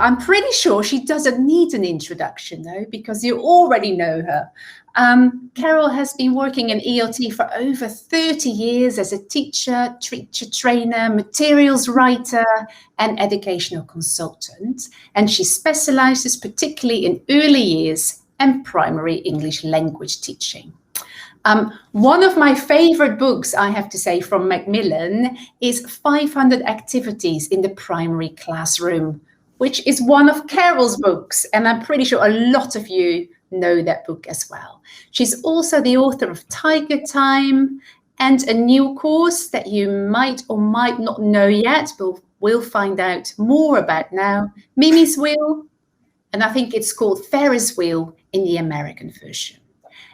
I'm pretty sure she doesn't need an introduction, though, because you already know her. Carol has been working in ELT for over 30 years as a teacher, trainer, materials writer, and educational consultant. And she specializes particularly in early years and primary English language teaching. One of my favorite books, I have to say, from Macmillan is 500 Activities in the Primary Classroom, which is one of Carol's books. And I'm pretty sure a lot of you know that book as well. She's also the author of Tiger Time and a new course that you might or might not know yet, but we'll find out more about now, Mimi's Wheel. And I think it's called Ferris Wheel in the American version.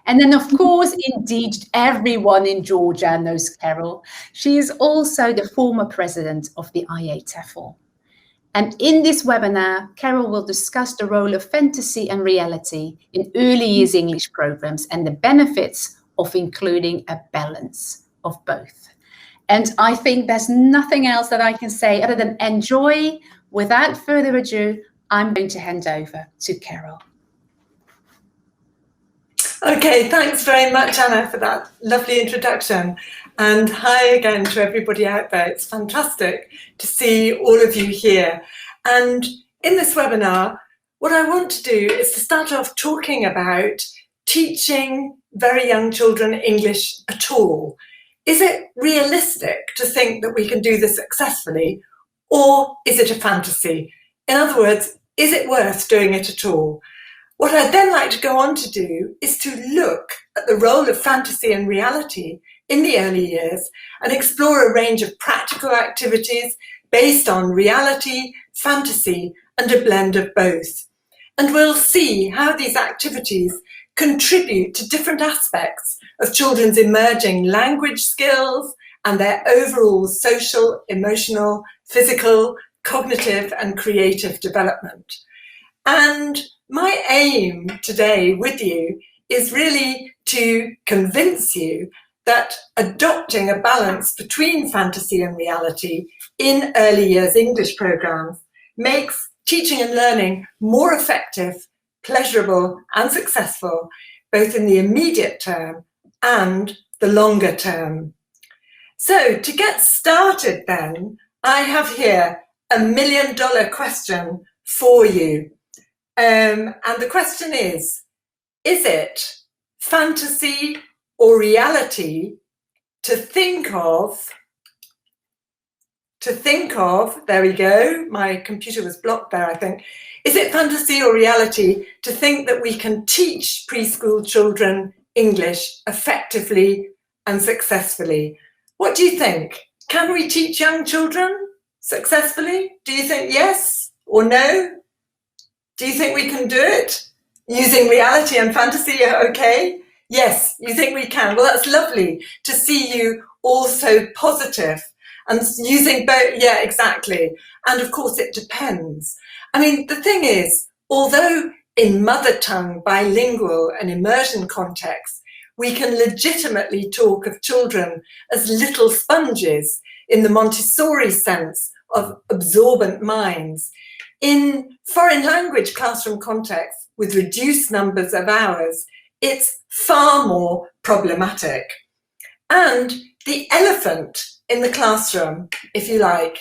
And then, of course, indeed, everyone in Georgia knows Carol. She is also the former president of the IATEFL. And in this webinar, Carol will discuss the role of fantasy and reality in early years English programs and the benefits of including a balance of both. And I think there's nothing else that I can say other than enjoy. Without further ado, I'm going to hand over to Carol. Okay, thanks very much, Anna, for that lovely introduction. And hi again to everybody out there. It's fantastic to see all of you here. And in this webinar, what I want to do is to start off talking about teaching very young children English at all. Is it realistic to think that we can do this successfully, or is it a fantasy? In other words, is it worth doing it at all? What I'd then like to go on to do is to look at the role of fantasy and reality in the early years and explore a range of practical activities based on reality, fantasy, and a blend of both. And we'll see how these activities contribute to different aspects of children's emerging language skills and their overall social, emotional, physical, cognitive, and creative development. And my aim today with you is really to convince you that adopting a balance between fantasy and reality in early years English programs makes teaching and learning more effective, pleasurable, and successful, both in the immediate term and the longer term. So to get started then, I have here $1 million question for you. And the question is it fantasy or reality to think of, there we go, my computer was blocked there, I think. Is it fantasy or reality to think that we can teach preschool children English effectively and successfully? What do you think? Can we teach young children successfully? Do you think yes or no? Do you think we can do it using reality and fantasy? Okay. Yes, you think we can. Well, that's lovely to see you all so positive and using both. Yeah, exactly. And of course, it depends. I mean, the thing is, although in mother tongue, bilingual and immersion contexts, we can legitimately talk of children as little sponges in the Montessori sense of absorbent minds. In foreign language classroom contexts with reduced numbers of hours, it's far more problematic. And the elephant in the classroom, if you like,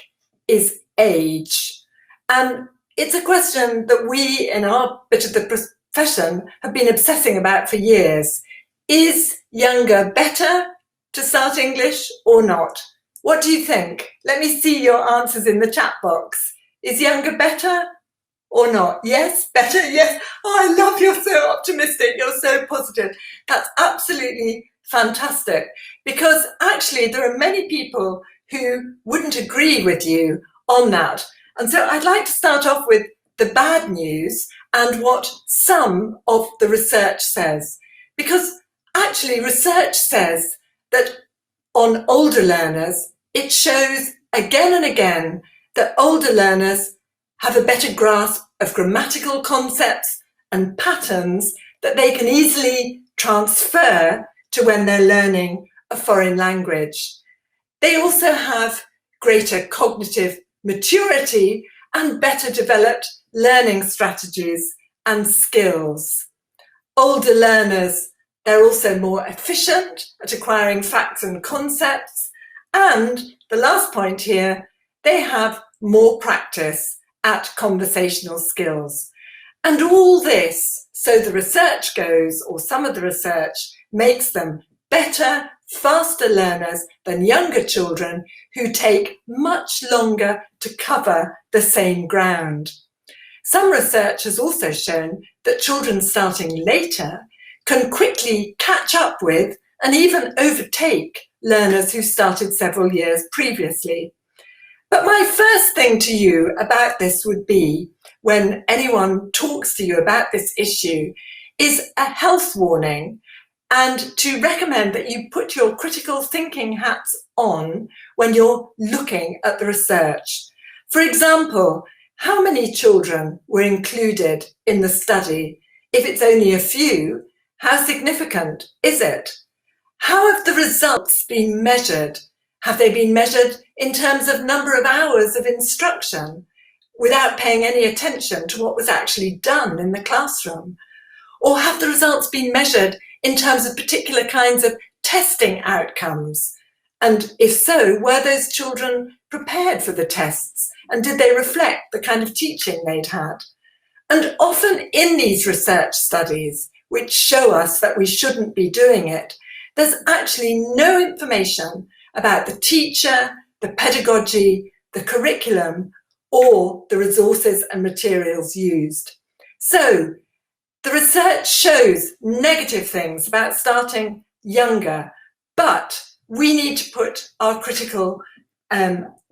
is age. And it's a question that we in our bit of the profession have been obsessing about for years. Is younger better to start English or not? What do you think? Let me see your answers in the chat box. Is younger better or not? Yes, better, yes. Oh, I love you're so optimistic, you're so positive. That's absolutely fantastic, because actually there are many people who wouldn't agree with you on that. And so I'd like to start off with the bad news and what some of the research says. Because actually research says that on older learners, it shows again and again that older learners have a better grasp of grammatical concepts and patterns that they can easily transfer to when they're learning a foreign language. They also have greater cognitive maturity and better developed learning strategies and skills. Older learners, they're also more efficient at acquiring facts and concepts. And the last point here, they have more practice at conversational skills. And all this, so the research goes, or some of the research, makes them better, faster learners than younger children who take much longer to cover the same ground. Some research has also shown that children starting later can quickly catch up with and even overtake learners who started several years previously. But my first thing to you about this would be, when anyone talks to you about this issue, is a health warning, and to recommend that you put your critical thinking hats on when you're looking at the research. For example, how many children were included in the study? If it's only a few, how significant is it? How have the results been measured? Have they been measured in terms of number of hours of instruction without paying any attention to what was actually done in the classroom? Or have the results been measured in terms of particular kinds of testing outcomes? And if so, were those children prepared for the tests? And did they reflect the kind of teaching they'd had? And often in these research studies, which show us that we shouldn't be doing it, there's actually no information about the teacher, the pedagogy, the curriculum, or the resources and materials used. So the research shows negative things about starting younger, but we need to put our critical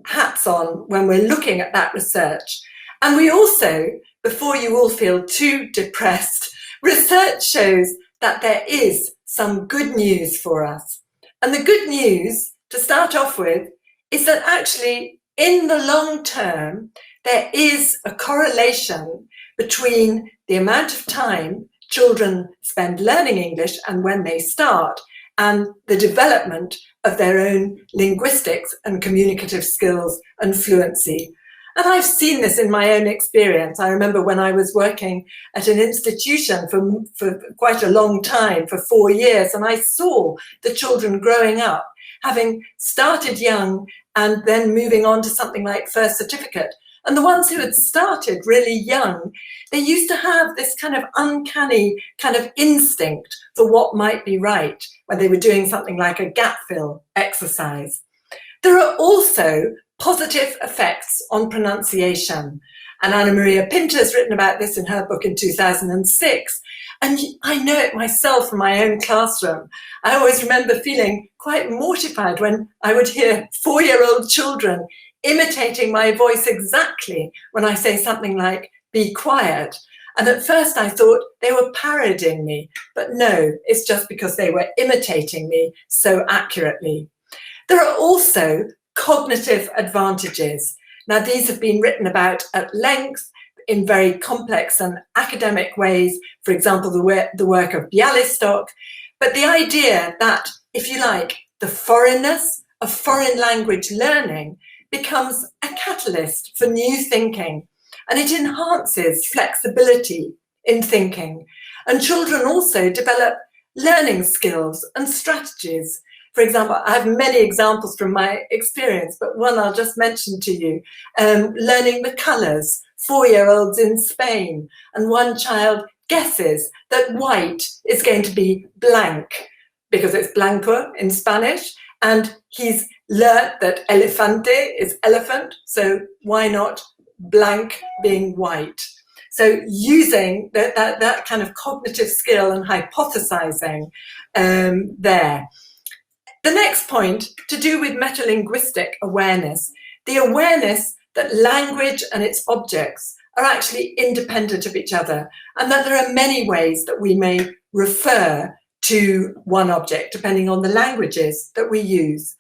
hats on when we're looking at that research. And we also, before you all feel too depressed, research shows that there is some good news for us. And the good news, to start off with, is that actually in the long term, there is a correlation between the amount of time children spend learning English and when they start, and the development of their own linguistics and communicative skills and fluency. And I've seen this in my own experience. I remember when I was working at an institution for quite a long time, for 4 years, and I saw the children growing up, having started young and then moving on to something like first certificate. And the ones who had started really young, they used to have this kind of uncanny kind of instinct for what might be right when they were doing something like a gap fill exercise. There are also positive effects on pronunciation. And Anna Maria Pinter's written about this in her book in 2006. And I know it myself from my own classroom. I always remember feeling quite mortified when I would hear 4-year-old children imitating my voice exactly when I say something like, "be quiet." And at first I thought they were parodying me, but no, it's just because they were imitating me so accurately. There are also cognitive advantages. Now, these have been written about at length in very complex and academic ways, for example, the work of Bialystok, but the idea that, if you like, the foreignness of foreign language learning becomes a catalyst for new thinking, and it enhances flexibility in thinking. And children also develop learning skills and strategies. For example, I have many examples from my experience, but one I'll just mention to you. Learning the colours, 4-year-olds in Spain, and one child guesses that white is going to be blank because it's blanco in Spanish, and he's learnt that elefante is elephant, so why not blank being white? So using that kind of cognitive skill and hypothesizing there. The next point, to do with metalinguistic awareness, the awareness that language and its objects are actually independent of each other, and that there are many ways that we may refer to one object depending on the languages that we use.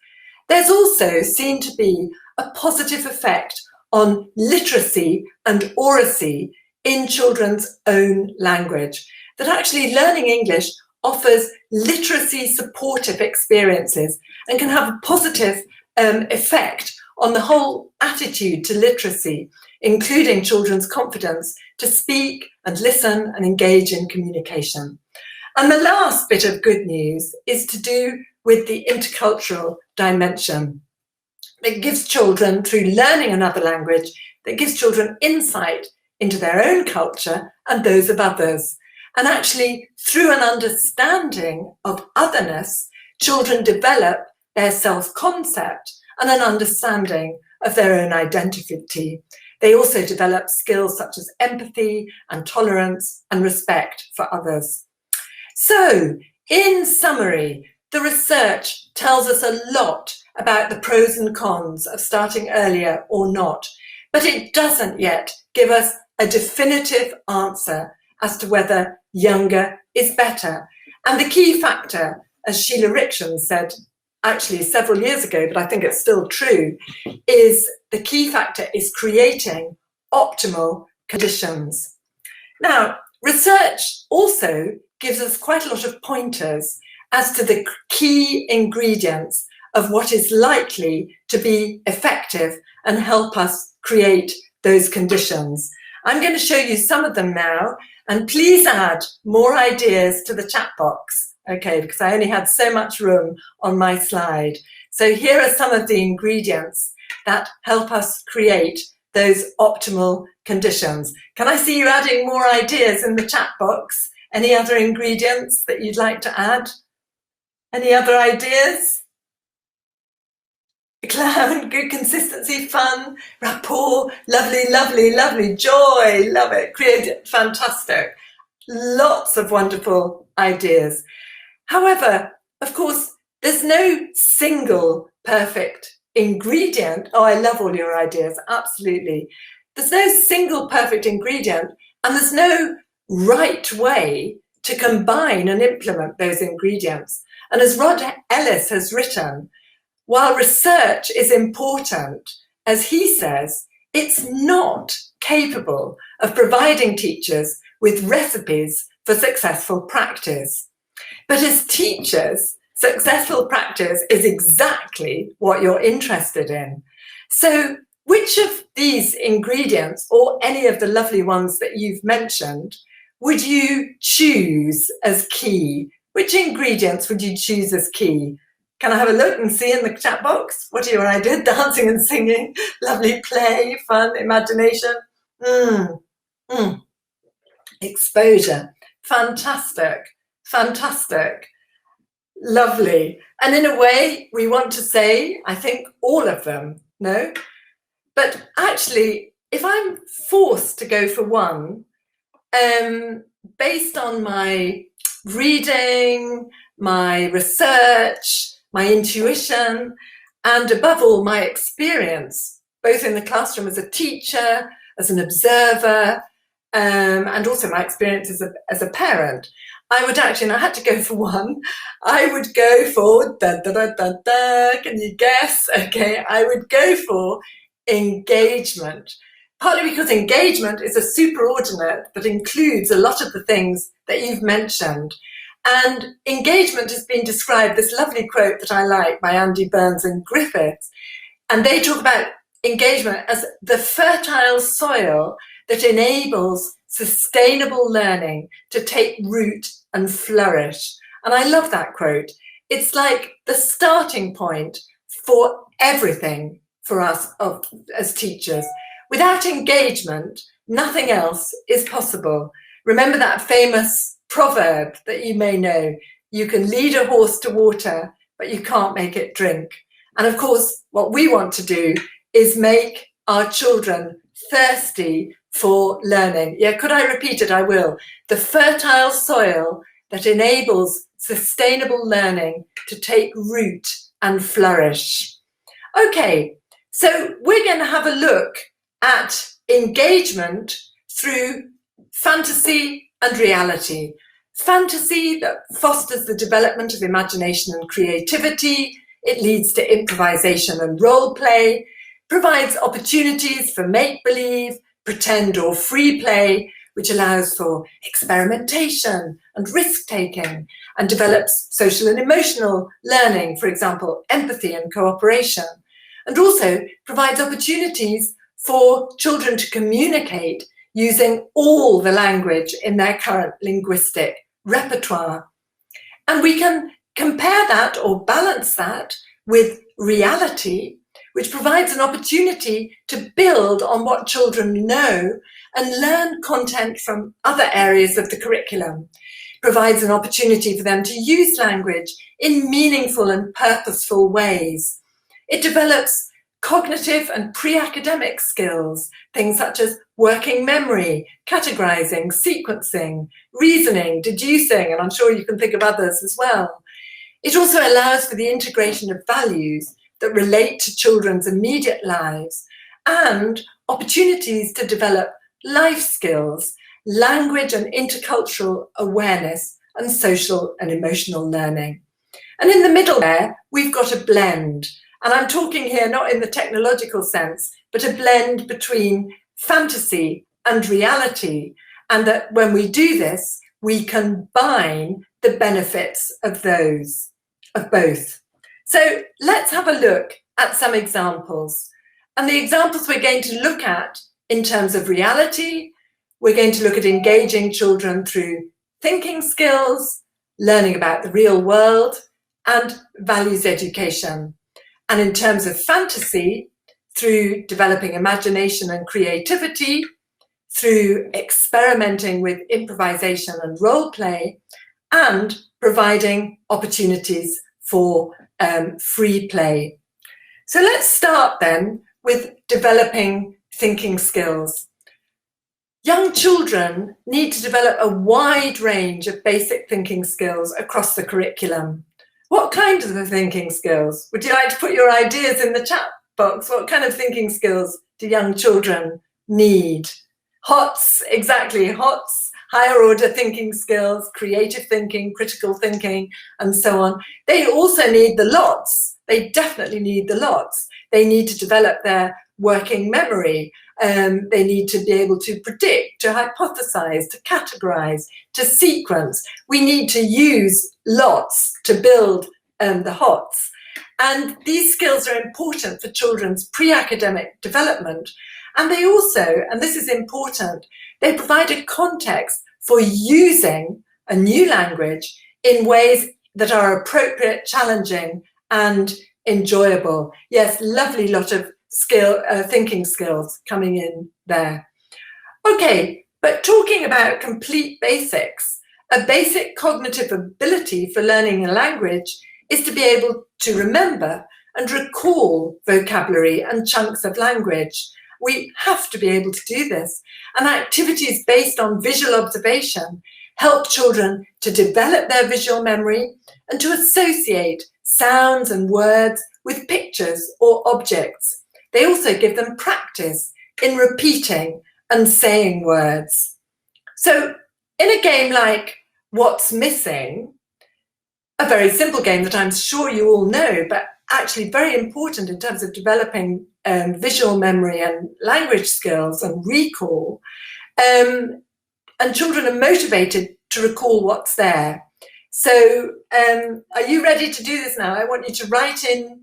There's also seen to be a positive effect on literacy and oracy in children's own language, that actually learning English offers literacy supportive experiences and can have a positive effect on the whole attitude to literacy, including children's confidence to speak and listen and engage in communication. And the last bit of good news is to do with the intercultural dimension. It gives children, through learning another language, that gives children insight into their own culture and those of others. And actually, through an understanding of otherness, children develop their self-concept and an understanding of their own identity. They also develop skills such as empathy and tolerance and respect for others. So, in summary, the research tells us a lot about the pros and cons of starting earlier or not, but it doesn't yet give us a definitive answer as to whether younger is better. And the key factor, as Sheila Rickson said actually several years ago, but I think it's still true, is the key factor is creating optimal conditions. Now, research also gives us quite a lot of pointers as to the key ingredients of what is likely to be effective and help us create those conditions. I'm going to show you some of them now, and please add more ideas to the chat box, okay, because I only had so much room on my slide. So here are some of the ingredients that help us create those optimal conditions. Can I see you adding more ideas in the chat box? Any other ingredients that you'd like to add? Any other ideas? Clown, good consistency, fun, rapport, lovely, lovely, lovely, joy, love it, creative, fantastic. Lots of wonderful ideas. However, of course, there's no single perfect ingredient. Oh, I love all your ideas, absolutely. There's no single perfect ingredient, and there's no right way to combine and implement those ingredients. And as Rod Ellis has written, while research is important, as he says, it's not capable of providing teachers with recipes for successful practice. But as teachers, successful practice is exactly what you're interested in. So which of these ingredients, or any of the lovely ones that you've mentioned, would you choose as key? Which ingredients would you choose as key? Can I have a look and see in the chat box? What are your ideas? Dancing and singing, lovely play, fun, imagination. Exposure, fantastic, fantastic, lovely. And in a way, we want to say, I think, all of them, no? But actually, if I'm forced to go for one, based on my reading, my research, my intuition, and above all, my experience, both in the classroom as a teacher, as an observer, and also my experience as a parent, I would actually, and I had to go for one, I would go for, can you guess? Okay, I would go for engagement. Partly because engagement is a superordinate that includes a lot of the things that you've mentioned. And engagement has been described, this lovely quote that I like by Andy Burns and Griffiths, and they talk about engagement as the fertile soil that enables sustainable learning to take root and flourish. And I love that quote. It's like the starting point for everything for us as teachers. Without engagement, nothing else is possible. Remember that famous proverb that you may know, you can lead a horse to water, but you can't make it drink. And of course, what we want to do is make our children thirsty for learning. Yeah, could I repeat it? I will. The fertile soil that enables sustainable learning to take root and flourish. Okay, so we're going to have a look at engagement through fantasy and reality. Fantasy that fosters the development of imagination and creativity. It leads to improvisation and role play, provides opportunities for make-believe, pretend or free play, which allows for experimentation and risk-taking, and develops social and emotional learning, for example, empathy and cooperation. and also provides opportunities for children to communicate using all the language in their current linguistic repertoire. And we can compare that or balance that with reality, which provides an opportunity to build on what children know and learn content from other areas of the curriculum. It provides an opportunity for them to use language in meaningful and purposeful ways. It develops cognitive and pre-academic skills, things such as working memory, categorizing, sequencing, reasoning, deducing, and I'm sure you can think of others as well. It also allows for the integration of values that relate to children's immediate lives and opportunities to develop life skills, language and intercultural awareness, and social and emotional learning. And in the middle there, we've got a blend. And I'm talking here not in the technological sense, but a blend between fantasy and reality. And that when we do this, we combine the benefits of both. So let's have a look at some examples. And the examples we're going to look at in terms of reality, we're going to look at engaging children through thinking skills, learning about the real world, and values education. And in terms of fantasy, through developing imagination and creativity, through experimenting with improvisation and role play, and providing opportunities for free play. So let's start then with developing thinking skills. Young children need to develop a wide range of basic thinking skills across the curriculum. What kind of thinking skills? Would you like to put your ideas in the chat box? What kind of thinking skills do young children need? HOTS, exactly, HOTS, higher order thinking skills, creative thinking, critical thinking, and so on. They also need the LOTS. They definitely need the LOTS. They need to develop their working memory. They need to be able to predict, to hypothesize, to categorize, to sequence. We need to use LOTS to build the HOTS. And these skills are important for children's pre-academic development. And they also, and this is important, they provide a context for using a new language in ways that are appropriate, challenging, and enjoyable. Yes, lovely lot of thinking skills coming in there. Okay, but talking about complete basics, a basic cognitive ability for learning a language is to be able to remember and recall vocabulary and chunks of language. We have to be able to do this. And activities based on visual observation help children to develop their visual memory and to associate sounds and words with pictures or objects. They also give them practice in repeating and saying words. So in a game like What's Missing, a very simple game that I'm sure you all know, but actually very important in terms of developing visual memory and language skills and recall, and children are motivated to recall what's there. So are you ready to do this now? I want you to write in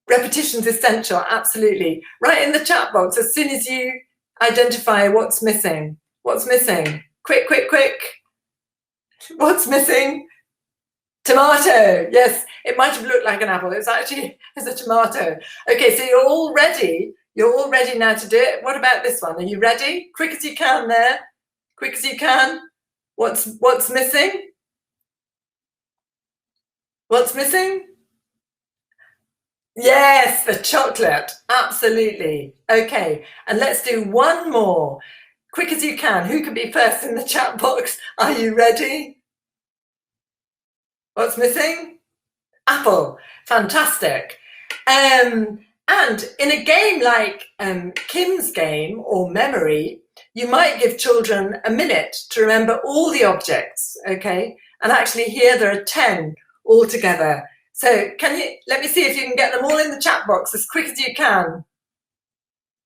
repetition's essential, absolutely. Write in the chat box as soon as you identify what's missing. What's missing? Quick, quick, quick. What's missing? Tomato. Yes, it might have looked like an apple. It's actually a tomato. Okay, so you're all ready. You're all ready now to do it. What about this one? Are you ready? Quick as you can there. Quick as you can. What's missing? What's missing? Yes, the chocolate. Absolutely. Okay, and let's do one more. Quick as you can. Who can be first in the chat box? Are you ready? What's missing? Apple. Fantastic. And in a game like Kim's game or memory, you might give children a minute to remember all the objects, okay? And actually here there are 10 altogether. So let me see if you can get them all in the chat box as quick as you can.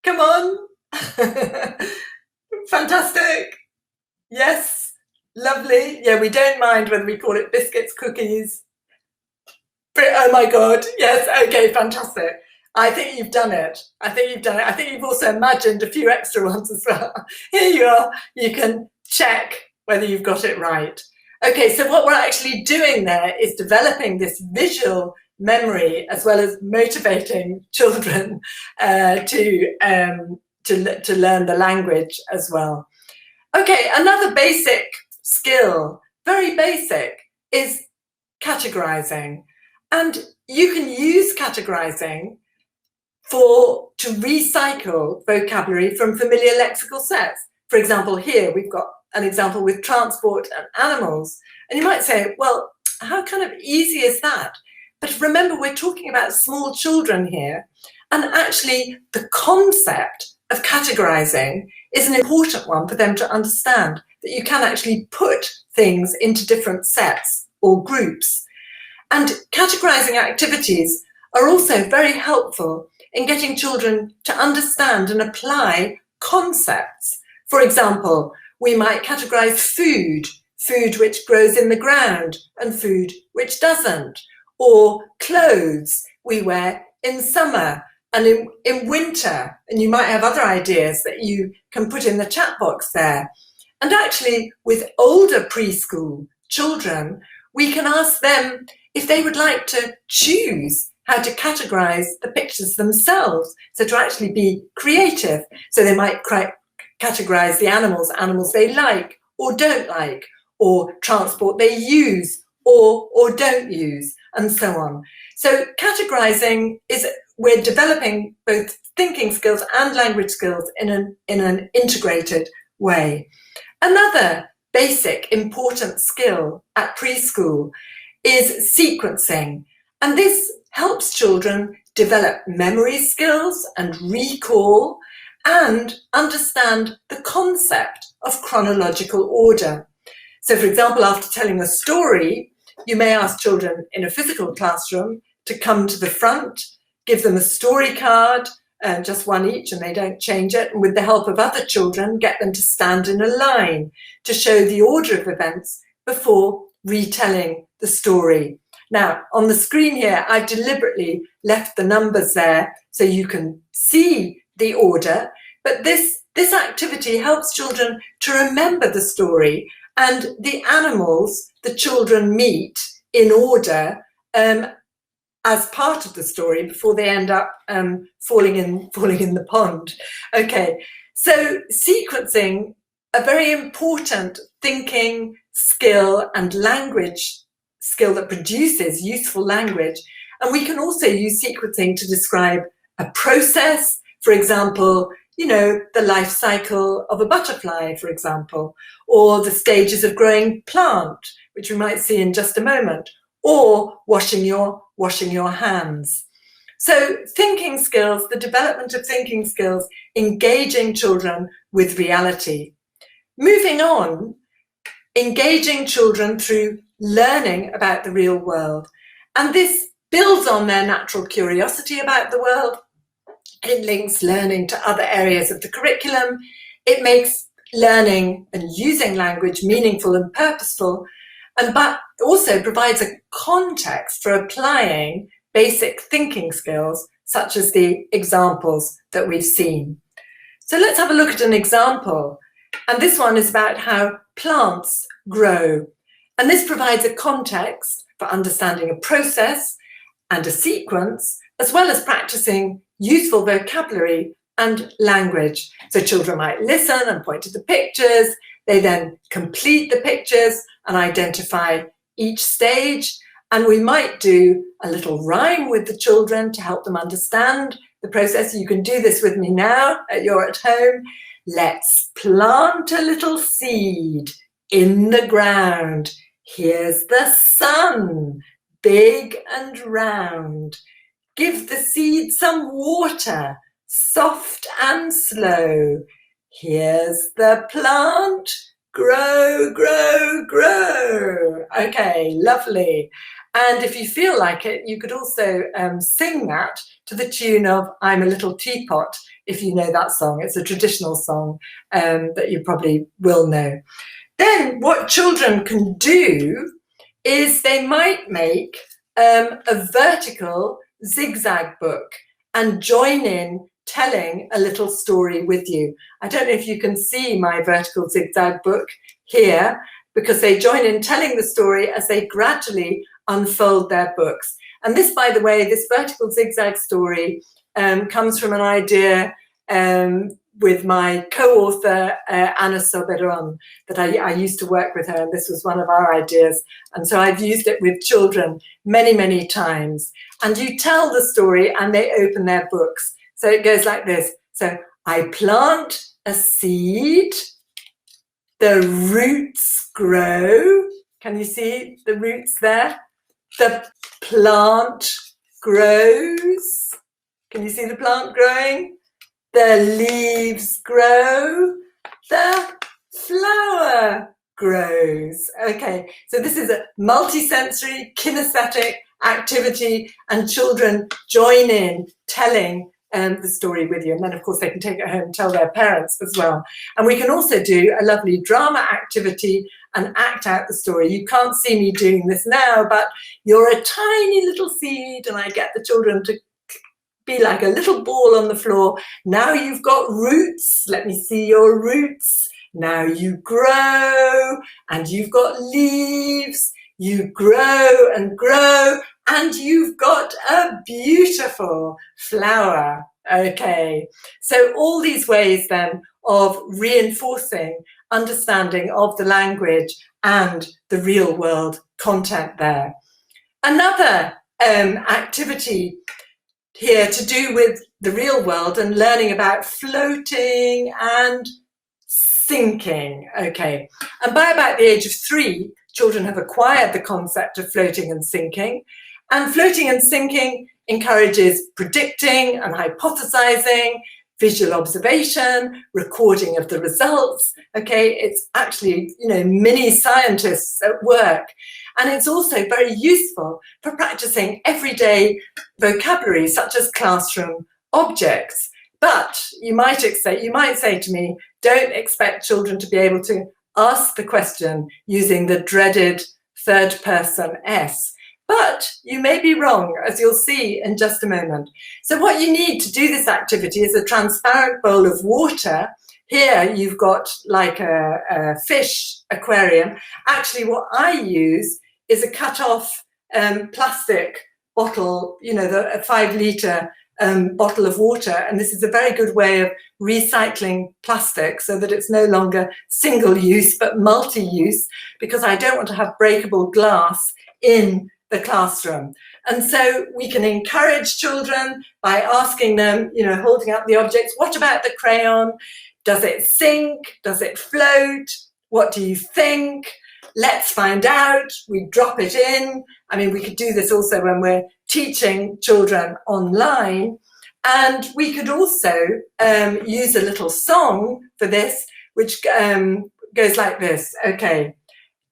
Come on. Fantastic. Yes, lovely. Yeah, we don't mind whether we call it biscuits, cookies. Oh my God, yes, okay, fantastic. I think you've done it. I think you've done it. I think you've also imagined a few extra ones as well. Here you are. You can check whether you've got it right. Okay, so what we're actually doing there is developing this visual memory as well as motivating children to learn the language as well. Okay, another basic skill, very basic, is categorizing. And you can use categorizing to recycle vocabulary from familiar lexical sets. For example, here we've got an example with transport and animals. And you might say, well, how kind of easy is that? But remember, we're talking about small children here. And actually, the concept of categorizing is an important one for them to understand, that you can actually put things into different sets or groups. And categorizing activities are also very helpful in getting children to understand and apply concepts. For example, we might categorize food which grows in the ground and food which doesn't, or clothes we wear in summer and in winter, and you might have other ideas that you can put in the chat box there. And actually, with older preschool children, we can ask them if they would like to choose how to categorize the pictures themselves, so to actually be creative. So they might categorize the animals they like or don't like, or transport they use or don't use, and so on. So categorizing is, we're developing both thinking skills and language skills in an integrated way. Another basic important skill at preschool is sequencing, and this helps children develop memory skills and recall and understand the concept of chronological order. So, for example, after telling a story, you may ask children in a physical classroom to come to the front, give them a story card, just one each, and they don't change it, and with the help of other children, get them to stand in a line to show the order of events before retelling the story. Now, on the screen here, I've deliberately left the numbers there so you can see the order, but this activity helps children to remember the story and the animals the children meet in order as part of the story before they end up falling in the pond. Okay, so sequencing, a very important thinking skill and language skill that produces useful language. And we can also use sequencing to describe a process, for example, the life cycle of a butterfly, for example, or the stages of growing plant, which we might see in just a moment, or washing your hands. So thinking skills, the development of thinking skills, engaging children with reality. Moving on, engaging children through learning about the real world. And this builds on their natural curiosity about the world. It links learning to other areas of the curriculum. It makes learning and using language meaningful and purposeful, but also provides a context for applying basic thinking skills, such as the examples that we've seen. So let's have a look at an example. And this one is about how plants grow. And this provides a context for understanding a process and a sequence, as well as practicing useful vocabulary and language. So children might listen and point to the pictures. They then complete the pictures and identify each stage. And we might do a little rhyme with the children to help them understand the process. You can do this with me now. You're at home. Let's plant a little seed in the ground. Here's the sun, big and round. Give the seed some water, soft and slow. Here's the plant, grow, grow, grow. Okay, lovely. And if you feel like it, you could also sing that to the tune of I'm a Little Teapot, if you know that song. It's a traditional song that you probably will know. Then what children can do is they might make a vertical zigzag book. and join in telling a little story with you. I don't know if you can see my vertical zigzag book here, because they join in telling the story as they gradually unfold their books. And this, by the way, this vertical zigzag story comes from an idea with my co-author, Anna Soberon, that I used to work with her, and this was one of our ideas. And so I've used it with children many, many times. And you tell the story and they open their books. So it goes like this. So I plant a seed, the roots grow. Can you see the roots there? The plant grows. Can you see the plant growing? The leaves grow, the flower grows. Okay, so this is a multisensory, kinesthetic activity, and children join in telling the story with you. And then, of course, they can take it home and tell their parents as well. And we can also do a lovely drama activity and act out the story. You can't see me doing this now, but you're a tiny little seed, and I get the children to be like a little ball on the floor. Now you've got roots. Let me see your roots. Now you grow and you've got leaves. You grow, and you've got a beautiful flower. Okay, so all these ways then of reinforcing understanding of the language and the real world content there. Another activity here to do with the real world and learning about floating and sinking. Okay, and by about the age of 3, children have acquired the concept of floating and sinking. And floating and sinking encourages predicting and hypothesizing, visual observation, recording of the results. Okay, it's actually, mini scientists at work. And it's also very useful for practicing everyday vocabulary, such as classroom objects. But you might say to me, don't expect children to be able to ask the question using the dreaded third person S. But you may be wrong, as you'll see in just a moment. So what you need to do this activity is a transparent bowl of water. Here you've got like a fish aquarium. Actually, what I use is a cut-off plastic bottle, the 5-litre bottle of water. And this is a very good way of recycling plastic so that it's no longer single-use but multi-use, because I don't want to have breakable glass in the classroom. And so we can encourage children by asking them, holding up the objects, what about the crayon? Does it sink? Does it float? What do you think? Let's find out. We drop it in. I mean, we could do this also when we're teaching children online. And we could also use a little song for this, which goes like this. Okay.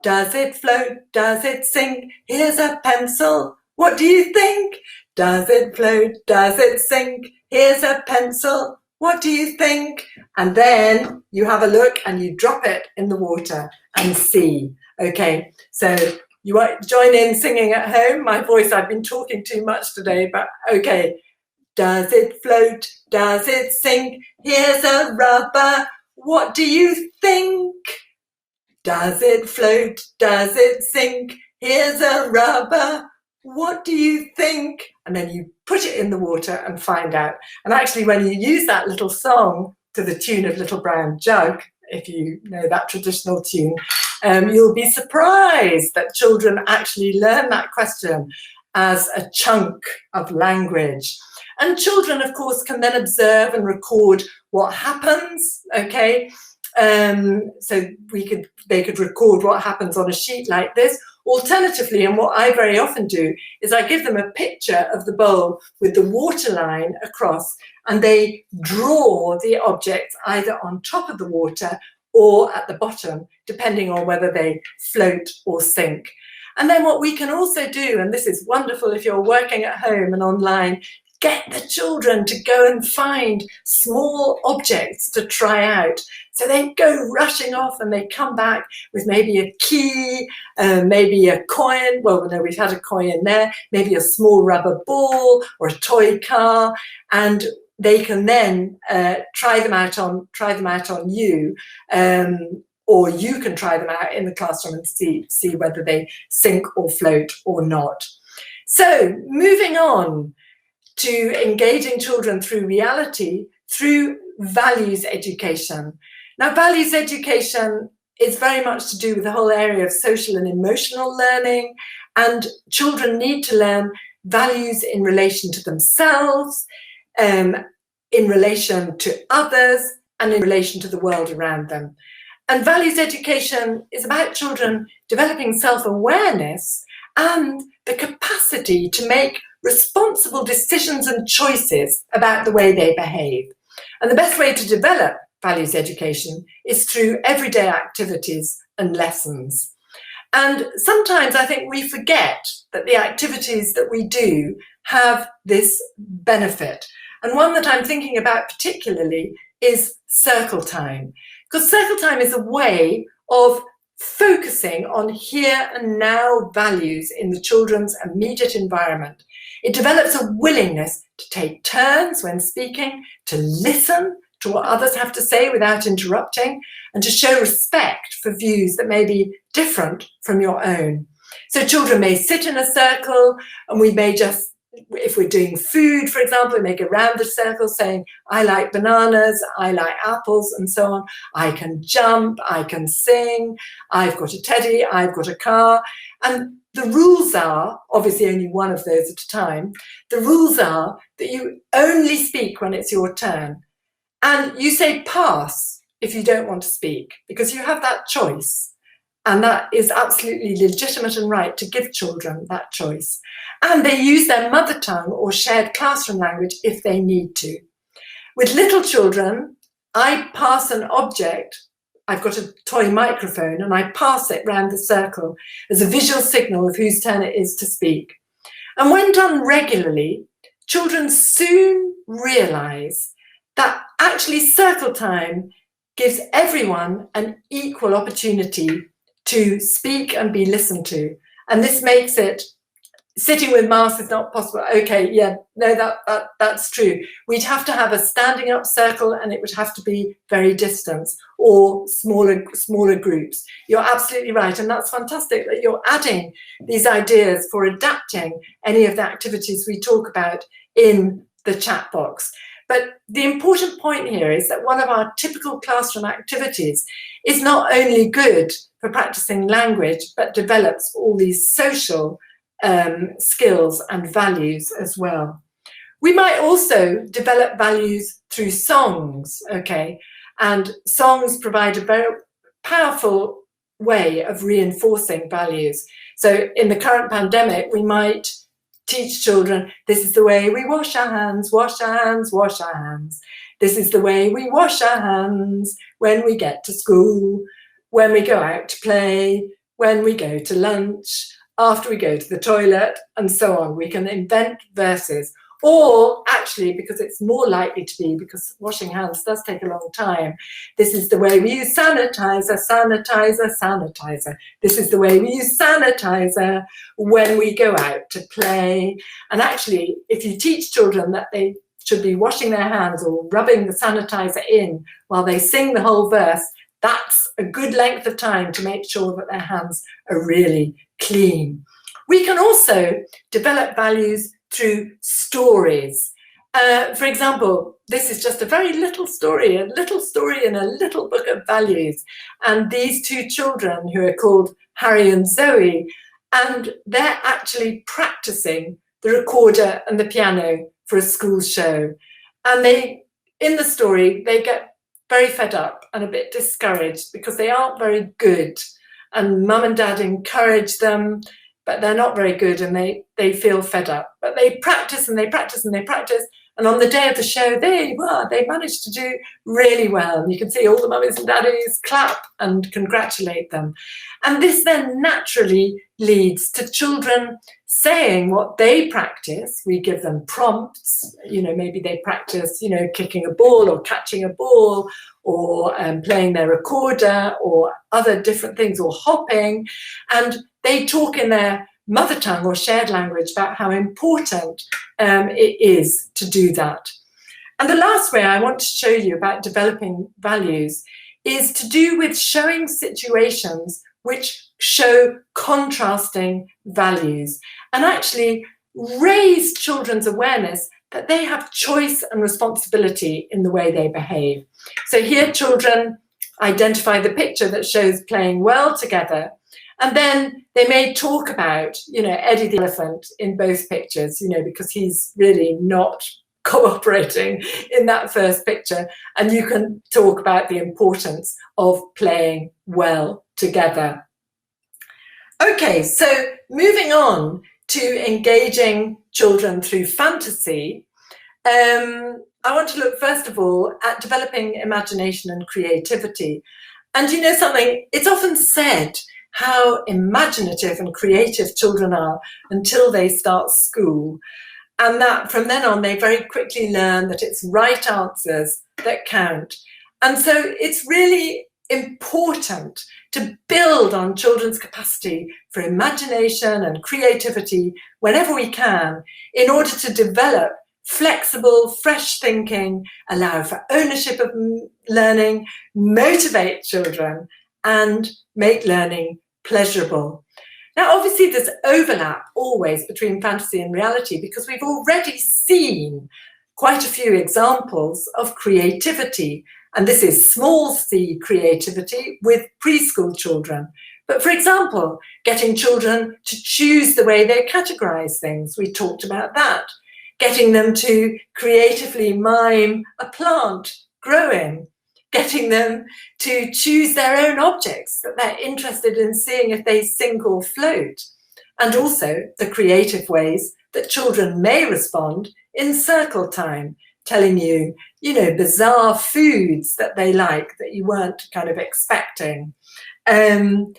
Does it float? Does it sink? Here's a pencil. What do you think? Does it float? Does it sink? Here's a pencil. What do you think? And then you have a look and you drop it in the water and see. Okay, so you might join in singing at home. My voice, I've been talking too much today, but okay. Does it float? Does it sink? Here's a rubber. What do you think? Does it float? Does it sink? Here's a rubber. What do you think? And then you put it in the water and find out. And actually, when you use that little song to the tune of Little Brown Jug, if you know that traditional tune, you'll be surprised that children actually learn that question as a chunk of language. And children, of course, can then observe and record what happens, okay? So they could record what happens on a sheet like this. Alternatively, and what I very often do, is I give them a picture of the bowl with the water line across, and they draw the objects either on top of the water or at the bottom, depending on whether they float or sink. And then what we can also do, and this is wonderful if you're working at home and online, get the children to go and find small objects to try out. So they go rushing off and they come back with maybe a key, maybe a coin. Well, no, we've had a coin there, maybe a small rubber ball or a toy car, and they can then try them out on you, or you can try them out in the classroom and see whether they sink or float or not. So moving on to engaging children through reality, through values education. Now, values education is very much to do with the whole area of social and emotional learning, and children need to learn values in relation to themselves, in relation to others, and in relation to the world around them. And values education is about children developing self-awareness and the capacity to make responsible decisions and choices about the way they behave. And the best way to develop values education is through everyday activities and lessons. And sometimes I think we forget that the activities that we do have this benefit. And one that I'm thinking about particularly is circle time. Because circle time is a way of focusing on here and now values in the children's immediate environment. It develops a willingness to take turns when speaking, to listen to what others have to say without interrupting, and to show respect for views that may be different from your own. So children may sit in a circle, and we may just, if we're doing food, for example, we may go around the circle saying, I like bananas, I like apples, and so on. I can jump, I can sing, I've got a teddy, I've got a car. And the rules are, obviously only one of those at a time, the rules are that you only speak when it's your turn. And you say pass if you don't want to speak, because you have that choice. And that is absolutely legitimate and right to give children that choice. And they use their mother tongue or shared classroom language if they need to. With little children, I pass an object. I've got a toy microphone and I pass it round the circle as a visual signal of whose turn it is to speak. And when done regularly, children soon realise that actually circle time gives everyone an equal opportunity to speak and be listened to. And this makes it, sitting with masks is not possible. Okay, yeah, no, that's true. We'd have to have a standing up circle and it would have to be very distant or smaller groups. You're absolutely right. And that's fantastic that you're adding these ideas for adapting any of the activities we talk about in the chat box. But the important point here is that one of our typical classroom activities is not only good for practicing language, but develops all these social skills and values as well. We might also develop values through songs, okay? And songs provide a very powerful way of reinforcing values. So in the current pandemic, we might teach children, this is the way we wash our hands, wash our hands, wash our hands. This is the way we wash our hands when we get to school, when we go out to play, when we go to lunch, after we go to the toilet, and so on. We can invent verses. Or actually, because it's more likely to be, because washing hands does take a long time, this is the way we use sanitizer, sanitizer, sanitizer. This is the way we use sanitizer when we go out to play. And actually, if you teach children that they should be washing their hands or rubbing the sanitizer in while they sing the whole verse, that's a good length of time to make sure that their hands are really clean. We can also develop values through stories. For example, this is just a very little story in a little book of values. And these two children who are called Harry and Zoe, and they're actually practicing the recorder and the piano for a school show. And in the story, they get very fed up and a bit discouraged because they aren't very good. And mum and dad encourage them, but they're not very good and they feel fed up. But they practice and they practice and they practice. And on the day of the show, they managed to do really well. And you can see all the mummies and daddies clap and congratulate them. And this then naturally leads to children saying what they practice. We give them prompts, maybe they practice, kicking a ball or catching a ball, or playing their recorder, or other different things, or hopping, and they talk in their mother tongue or shared language about how important it is to do that. And the last way I want to show you about developing values is to do with showing situations which show contrasting values, and actually raise children's awareness that they have choice and responsibility in the way they behave. So here children identify the picture that shows playing well together, and then they may talk about, Eddie the elephant in both pictures, because he's really not cooperating in that first picture, and you can talk about the importance of playing well together. Okay, so moving on to engaging children through fantasy, I want to look first of all at developing imagination and creativity. And you know something, it's often said how imaginative and creative children are until they start school, and that from then on they very quickly learn that it's right answers that count. And so it's really important to build on children's capacity for imagination and creativity whenever we can, in order to develop flexible, fresh thinking, allow for ownership of learning, motivate children, and make learning pleasurable. Now, obviously, there's overlap always between fantasy and reality, because we've already seen quite a few examples of creativity. And this is small c creativity with preschool children. But for example, getting children to choose the way they categorize things, we talked about that. Getting them to creatively mime a plant growing. Getting them to choose their own objects that they're interested in seeing if they sink or float. And also the creative ways that children may respond in circle time, telling you, bizarre foods that they like that you weren't kind of expecting. And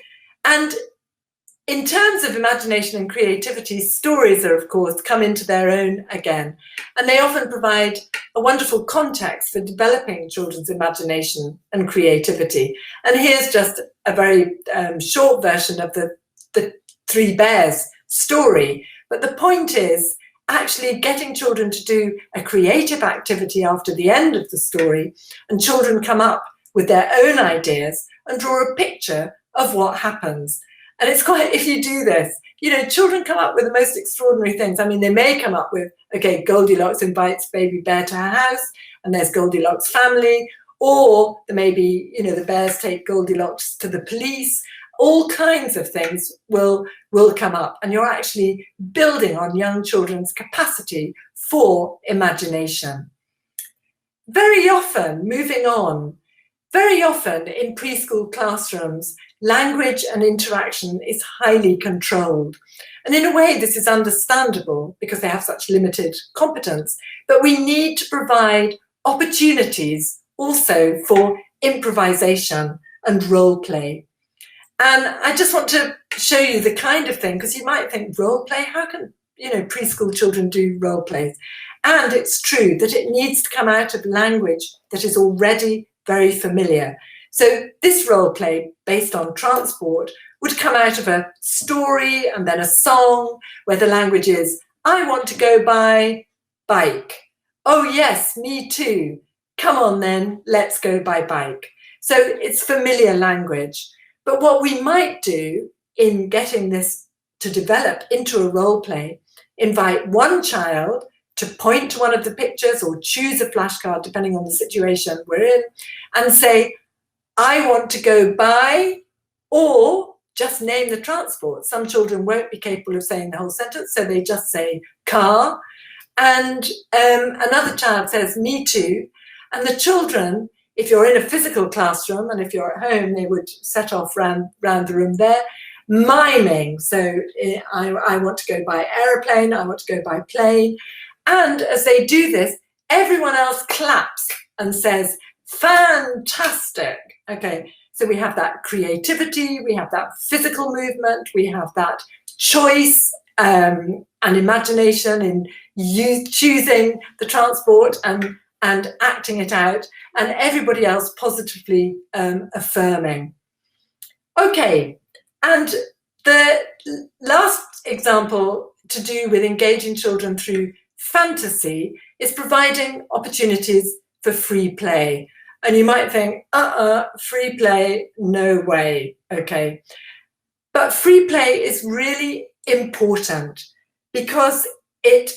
in terms of imagination and creativity, stories are, of course, come into their own again. And they often provide a wonderful context for developing children's imagination and creativity. And here's just a very short version of the Three Bears story. But the point is actually getting children to do a creative activity after the end of the story, and children come up with their own ideas and draw a picture of what happens. And it's quite, if you do this, children come up with the most extraordinary things. I mean, they may come up with, okay, Goldilocks invites baby bear to her house, and there's Goldilocks' family, or maybe, the bears take Goldilocks to the police. All kinds of things will come up, and you're actually building on young children's capacity for imagination. Very often, moving on, very often in preschool classrooms, language and interaction is highly controlled. And in a way, this is understandable because they have such limited competence, but we need to provide opportunities also for improvisation and role play. And I just want to show you the kind of thing, because you might think role play, how can, preschool children do role plays? And it's true that it needs to come out of language that is already very familiar. So this role play based on transport would come out of a story and then a song where the language is, I want to go by bike. Oh yes, me too. Come on then, let's go by bike. So it's familiar language. But what we might do in getting this to develop into a role play, invite one child to point to one of the pictures or choose a flashcard, depending on the situation we're in, and say, I want to go by, or just name the transport. Some children won't be capable of saying the whole sentence, so they just say car. And another child says, me too. And the children, if you're in a physical classroom and if you're at home, they would set off round the room there, miming. So I want to go by aeroplane, I want to go by plane. And as they do this, everyone else claps and says, fantastic. Okay, so we have that creativity, we have that physical movement, we have that choice and imagination in choosing the transport and acting it out, and everybody else positively affirming. Okay, and the last example to do with engaging children through fantasy is providing opportunities for free play. And you might think, free play, no way, okay. But free play is really important because it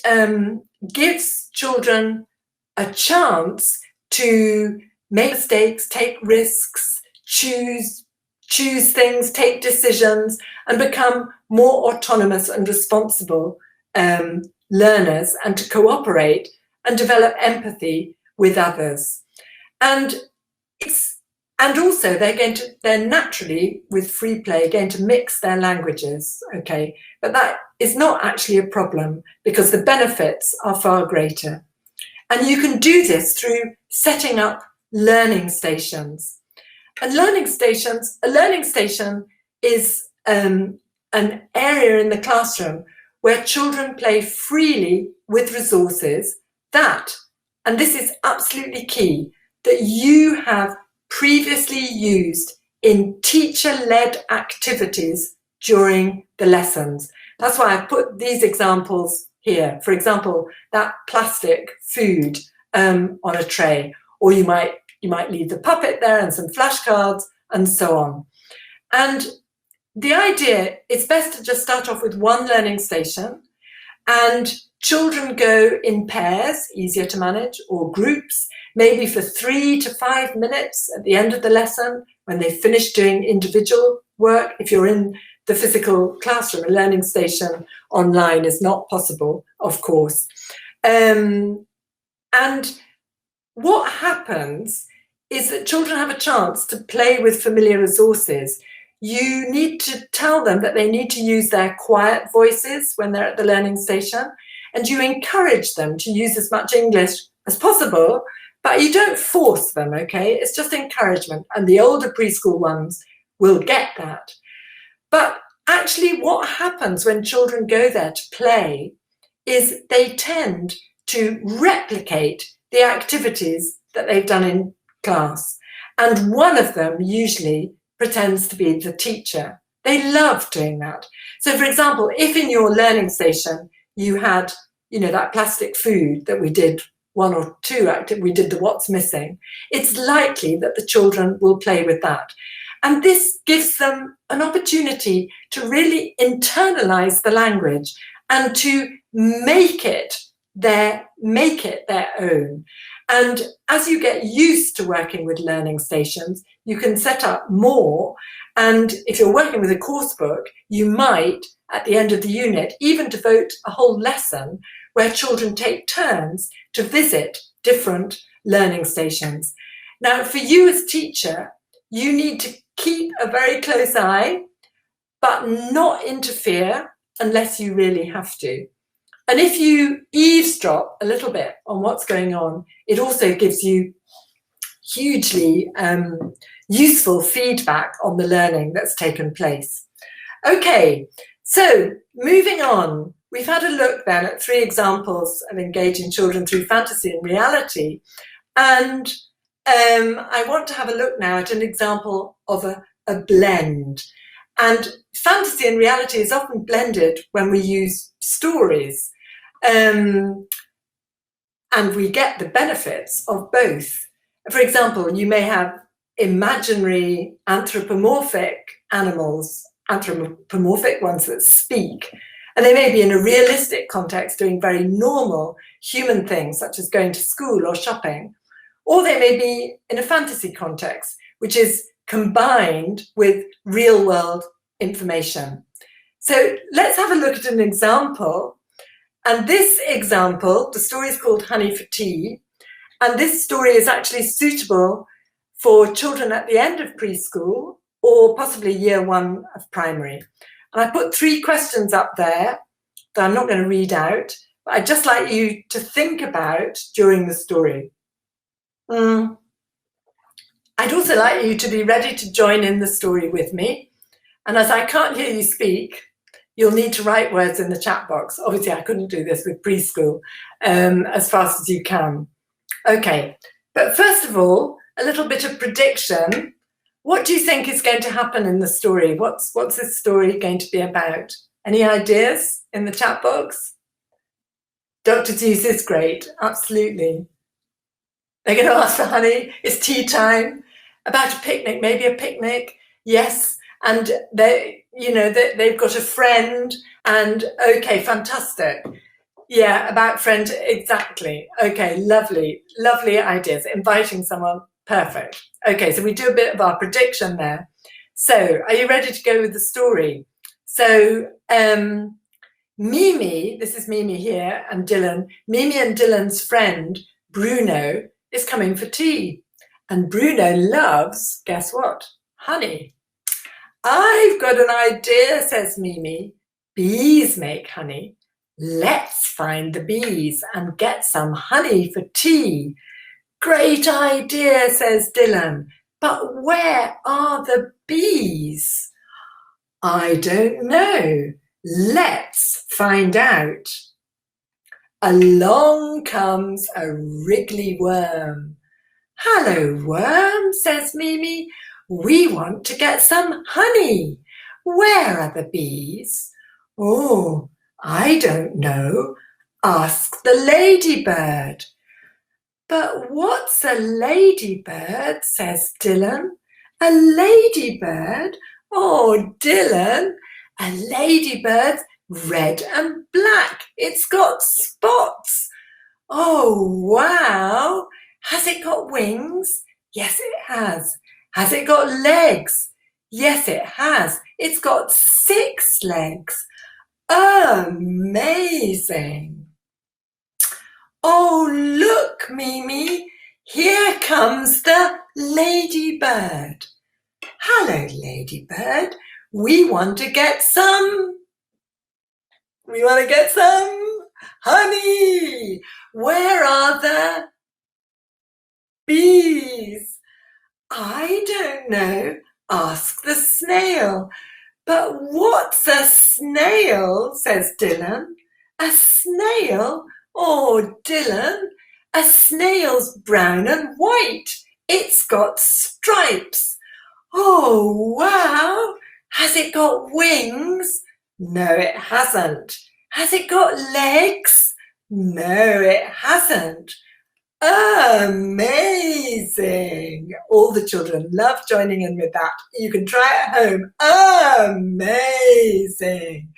gives children a chance to make mistakes, take risks, choose things, take decisions, and become more autonomous and responsible learners, and to cooperate and develop empathy with others. And also they're naturally, with free play, going to mix their languages, okay? But that is not actually a problem because the benefits are far greater. And you can do this through setting up learning stations. And a learning station is an area in the classroom where children play freely with resources that, and this is absolutely key, that you have previously used in teacher-led activities during the lessons. That's why I put these examples here. For example, that plastic food on a tray, or you might leave the puppet there and some flashcards and so on. And the idea, it's best to just start off with one learning station, and children go in pairs, easier to manage, or groups, maybe for 3 to 5 minutes at the end of the lesson when they finish doing individual work. If you're in the physical classroom, a learning station online is not possible, of course. And what happens is that children have a chance to play with familiar resources. You need to tell them that they need to use their quiet voices when they're at the learning station, and you encourage them to use as much English as possible, but you don't force them, okay? It's just encouragement, and the older preschool ones will get that. But actually what happens when children go there to play is they tend to replicate the activities that they've done in class. And one of them usually pretends to be the teacher. They love doing that. So for example, if in your learning station you had, that plastic food that we did one or two, we did the what's missing, it's likely that the children will play with that. And this gives them an opportunity to really internalize the language and to make it their own. And as you get used to working with learning stations, you can set up more. And if you're working with a course book, you might, at the end of the unit, even devote a whole lesson where children take turns to visit different learning stations. Now, for you as teacher, you need to keep a very close eye, but not interfere unless you really have to. And if you eavesdrop a little bit on what's going on, it also gives you hugely useful feedback on the learning that's taken place. Okay, so moving on, we've had a look then at 3 examples of engaging children through fantasy and reality. And I want to have a look now at an example of a blend. And fantasy and reality is often blended when we use stories. And we get the benefits of both. For example, you may have imaginary anthropomorphic animals, anthropomorphic ones that speak, and they may be in a realistic context doing very normal human things such as going to school or shopping, or they may be in a fantasy context which is combined with real world information. So let's have a look at an example. And this example, the story is called Honey for Tea, and this story is actually suitable for children at the end of preschool or possibly year 1 of primary. And I put 3 questions up there that I'm not going to read out, but I'd just like you to think about during the story. I'd also like you to be ready to join in the story with me. And as I can't hear you speak, you'll need to write words in the chat box. Obviously, I couldn't do this with preschool as fast as you can. Okay, but first of all, a little bit of prediction. What do you think is going to happen in the story? What's this story going to be about? Any ideas in the chat box? Dr. Seuss is great, absolutely. They're going to ask for honey. It's tea time. About a picnic, maybe a picnic. Yes, and they've got a friend. And okay, fantastic. Yeah, about friend, exactly. Okay, lovely ideas. Inviting someone, perfect. Okay, so we do a bit of our prediction there. So, are you ready to go with the story? So, Mimi, this is Mimi here, and Dylan. Mimi and Dylan's friend, Bruno, is coming for tea. And Bruno loves, guess what? Honey. I've got an idea, says Mimi. Bees make honey. Let's find the bees and get some honey for tea. Great idea, says Dylan. But where are the bees? I don't know. Let's find out. Along comes a wriggly worm. Hello, worm, says Mimi. We want to get some honey. Where are the bees? Oh, I don't know. Ask the ladybird. But what's a ladybird, says Dylan. A ladybird? Oh, Dylan, a ladybird's red and black. It's got spots. Oh, wow. Has it got wings? Yes, it has. Has it got legs? Yes, it has. It's got 6 legs. Amazing. Oh, look, Mimi. Here comes the ladybird. Hello, ladybird. We want to get some honey. Where are the bees? I don't know. Ask the snail. But what's a snail, says Dylan. A snail? Oh, Dylan, a snail's brown and white. It's got stripes. Oh, wow. Has it got wings? No, it hasn't. Has it got legs? No, it hasn't. Amazing. All the children love joining in with that. You can try at home. Amazing.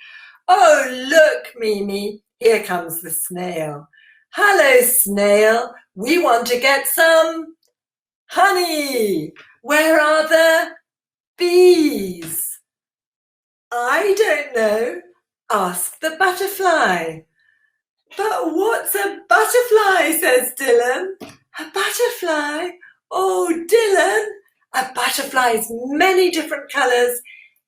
Oh, look, Mimi. Here comes the snail. Hello, snail. We want to get some honey. Where are the bees? I don't know. Ask the butterfly. But what's a butterfly, says Dylan. A butterfly? Oh, Dylan, a butterfly's many different colours.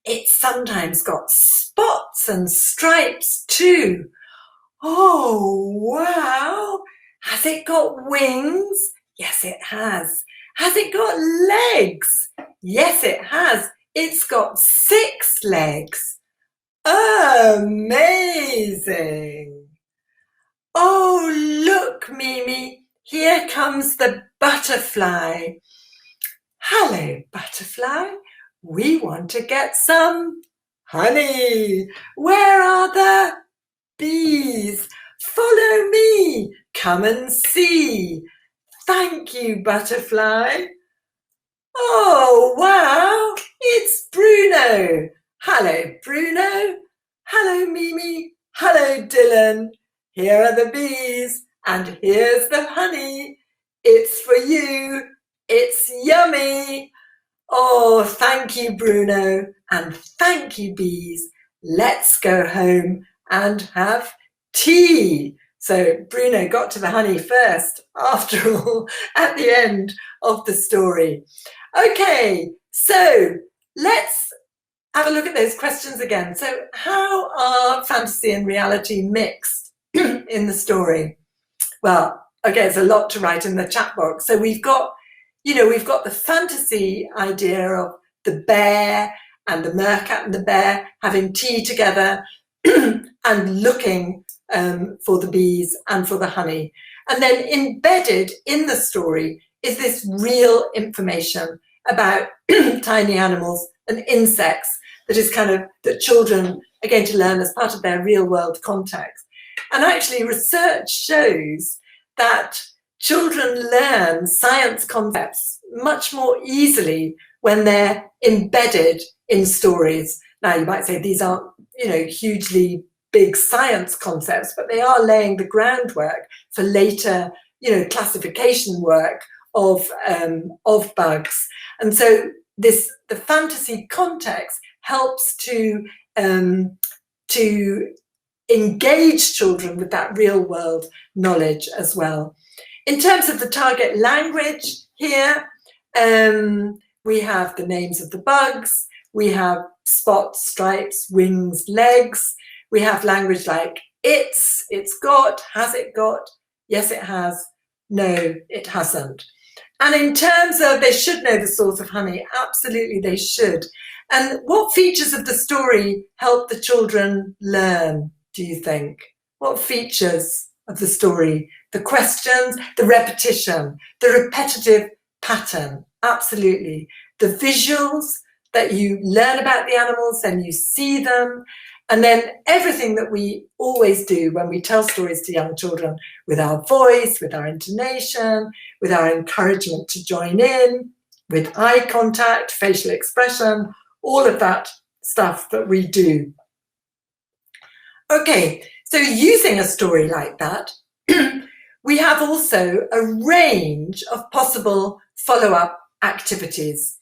It's sometimes got spots and stripes too. Oh, wow. Has it got wings? Yes, it has. Has it got legs? Yes, it has. It's got 6 legs. Amazing. Oh, look, Mimi. Here comes the butterfly. Hello, butterfly. We want to get some honey. Where are the bees? Follow me. Come and see. Thank you, butterfly. Oh, wow. It's Bruno. Hello, Bruno. Hello, Mimi. Hello, Dylan. Here are the bees and here's the honey. It's for you. It's yummy. Oh, thank you, Bruno, and thank you, bees. Let's go home and have tea. So Bruno got to the honey first, after all, at the end of the story. Okay, so let's have a look at those questions again. So how are fantasy and reality mixed in the story? Well, okay, it's a lot to write in the chat box. So we've got the fantasy idea of the bear and the meerkat and the bear having tea together. and looking for the bees and for the honey. And then embedded in the story is this real information about tiny animals and insects that children are going to learn as part of their real world context. And actually research shows that children learn science concepts much more easily when they're embedded in stories. Now you might say these aren't, hugely big science concepts, but they are laying the groundwork for later, classification work of bugs. And so the fantasy context helps to engage children with that real world knowledge as well. In terms of the target language here, we have the names of the bugs, we have spots, stripes, wings, legs. We have language like it's got, has it got, yes it has, no it hasn't. And in terms of they should know the source of honey, absolutely they should. And what features of the story help the children learn, do you think? What features of the story? The questions, the repetition, the repetitive pattern, absolutely. The visuals, that you learn about the animals, then you see them, and then everything that we always do when we tell stories to young children, with our voice, with our intonation, with our encouragement to join in, with eye contact, facial expression, all of that stuff that we do. Okay, so using a story like that, we have also a range of possible follow-up activities.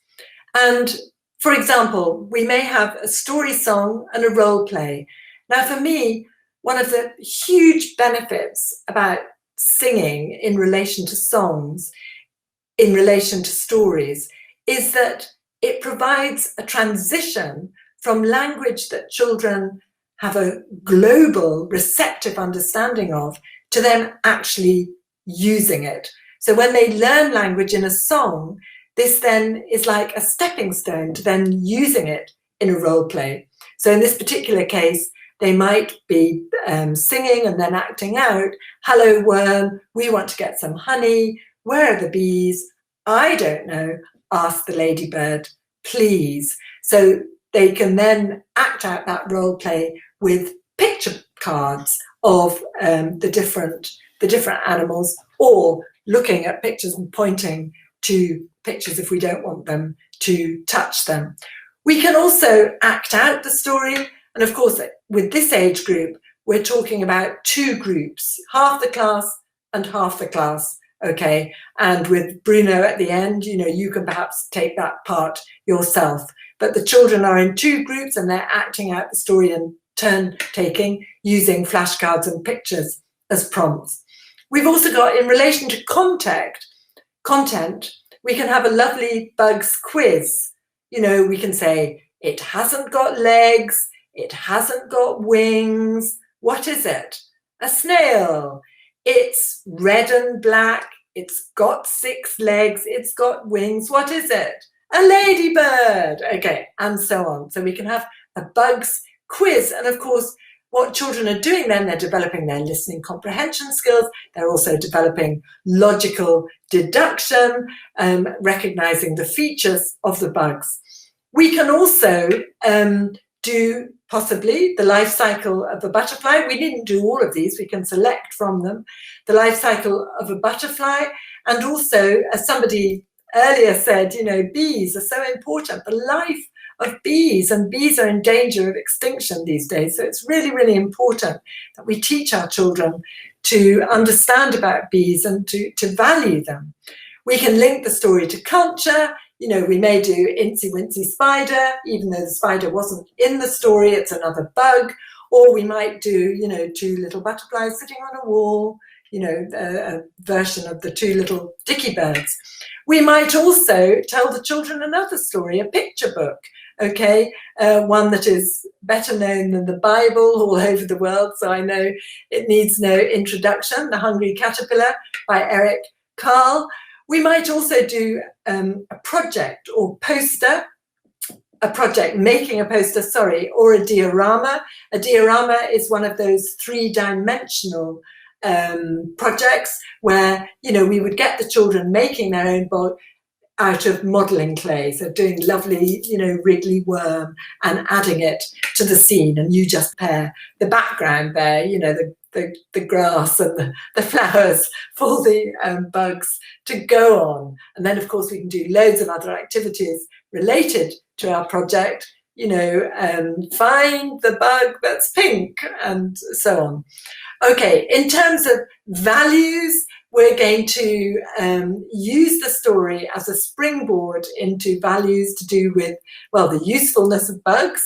And for example, we may have a story song and a role play. Now, for me, one of the huge benefits about singing in relation to songs, in relation to stories, is that it provides a transition from language that children have a global, receptive understanding of, to them actually using it. So when they learn language in a song, this then is like a stepping stone to then using it in a role play. So in this particular case, they might be singing and then acting out, hello worm, we want to get some honey, where are the bees? I don't know, ask the ladybird, please. So they can then act out that role play with picture cards of the different animals, or looking at pictures and pointing to pictures if we don't want them to touch them. We can also act out the story, and of course with this age group we're talking about two groups, half the class and half the class, okay? And with Bruno at the end, you can perhaps take that part yourself, but the children are in two groups and they're acting out the story and turn taking using flashcards and pictures as prompts. We've also got, in relation to content, we can have a lovely bugs quiz. We can say, it hasn't got legs, it hasn't got wings. What is it? A snail. It's red and black, it's got 6 legs, it's got wings. What is it? A ladybird. Okay, and so on. So we can have a bugs quiz. And of course, what children are doing then, they're developing their listening comprehension skills. They're also developing logical deduction, recognizing the features of the bugs. We can also do possibly the life cycle of a butterfly. We didn't do all of these, we can select from them. The life cycle of a butterfly, and also, as somebody earlier said, bees are so important, the life of bees, and bees are in danger of extinction these days. So it's really, really important that we teach our children to understand about bees and to value them. We can link the story to culture. We may do Incy Wincy Spider, even though the spider wasn't in the story, it's another bug. Or we might do, 2 little butterflies sitting on a wall, a version of the 2 little dicky birds. We might also tell the children another story, a picture book, okay? One that is better known than the Bible all over the world, so I know it needs no introduction, The Hungry Caterpillar by Eric Carle. We might also do a project or poster a project, making a poster, sorry, or a diorama. A diorama is one of those three-dimensional projects where, you know, we would get the children making their own boat out of modelling clay, so doing lovely, you know, wriggly worm and adding it to the scene, and you just pair the background there, you know, the grass and the flowers for the bugs to go on. And then, of course, we can do loads of other activities related to our project, you know, find the bug that's pink and so on. Okay, in terms of values, we're going to use the story as a springboard into values to do with, well, the usefulness of bugs,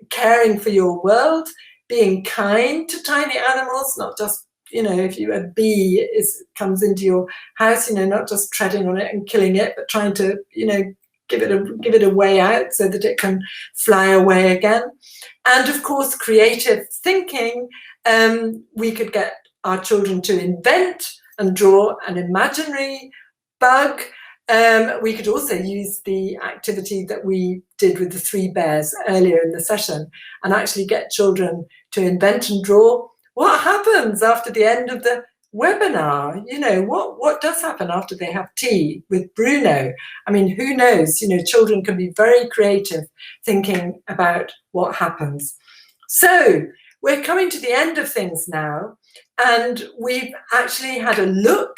caring for your world, being kind to tiny animals, not just, you know, if a bee comes into your house, you know, not just treading on it and killing it, but trying to, you know, give it a way out so that it can fly away again. And of course, creative thinking. We could get our children to invent and draw an imaginary bug. We could also use the activity that we did with the 3 bears earlier in the session and actually get children to invent and draw what happens after the end of the webinar. You know, what does happen after they have tea with Bruno? I mean, who knows? You know, children can be very creative thinking about what happens. So we're coming to the end of things now, and we've actually had a look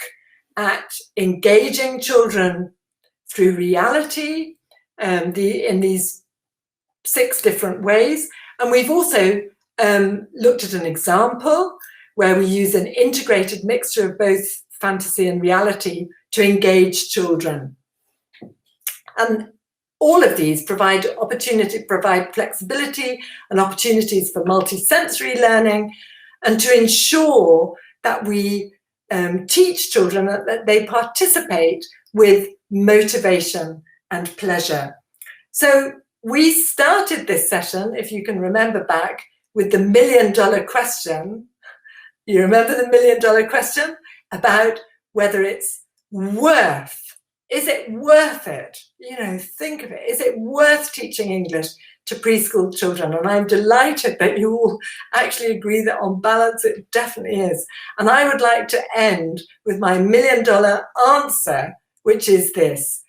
at engaging children through reality in these 6 different ways. And we've also looked at an example where we use an integrated mixture of both fantasy and reality to engage children. And all of these provide flexibility and opportunities for multisensory learning, and to ensure that we teach children that they participate with motivation and pleasure. So we started this session, if you can remember back, with the $1 million question. You remember the $1 million question about whether it's worth. Is it worth it? You know, think of it. Is it worth teaching English to preschool children? And I'm delighted that you all actually agree that on balance it definitely is. And I would like to end with my $1 million answer, which is this: